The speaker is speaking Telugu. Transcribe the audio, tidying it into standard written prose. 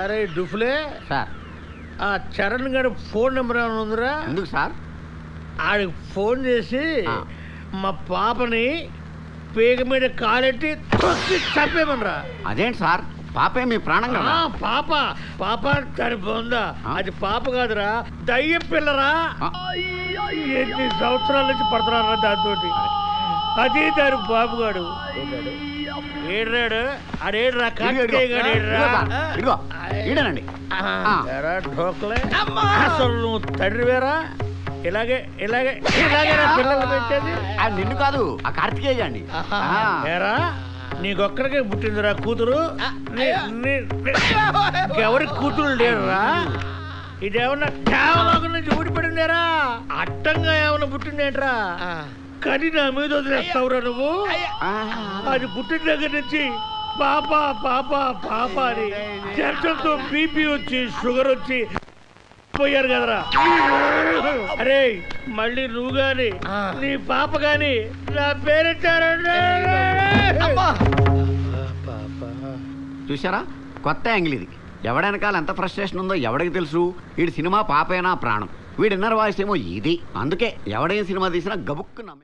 అరే డుఫ్లే సార్, ఆ చరణ్ గారి ఫోన్ నెంబర్ ఏమైనా ఉందిరా? ఎందుకు సార్? ఆడికి ఫోన్ చేసి మా పాపని పేగ మీద కాలెట్టి తొక్కి చంపేమనరా. అదేంటి సార్, పాపే మీ ప్రాణం కదా. పాప పాప చనిపోందా? అది పాప కాదురా, దయ్య పిల్లరా. ఎన్ని సంవత్సరాల నుంచి పడుతున్నారా దాంతో. అదే దాని బాబుగాడు ఏడ్రాడు. ఆడేడ్రా అసలు నువ్వు తండ్రివేరా? ఇలాగే ఇలాగే ఇలాగే పిల్లలు పెంచేది. నిన్ను కాదు, ఆ కార్తికేయ అండి. ఏరా నీకొక్కడికే పుట్టిందిరా కూతురు? ఎవరికి కూతురు లేరురా? ఇదేమన్నా కేవలం నుంచి ఊడిపడిందేరా? అట్టంగా ఏమన్నా పుట్టిందేంట్రా? కానీ నా మీద వదిలేస్తావురా నువ్వు? అది పుట్టిన దగ్గర నుంచి పాప పాప పాప అని టెన్షన్తో బీపీ వచ్చి షుగర్ వచ్చి పోయారు కదరా. అరే మళ్ళీ నువ్వు గాని నీ పాప గాని నా పేరెట్టారంటే చూసారా, కొత్త యాంగిల్ ఇది. ఎవడెనకాల ఎంత ఫ్రస్ట్రేషన్ ఉందో ఎవడికి తెలుసు. వీడి సినిమా పాపైనా ప్రాణం, వీడి ఇన్నర్ వాయిస్ ఏమో ఇది. అందుకే ఎవడేం సినిమా తీసినా గబుక్కు నమ్మే.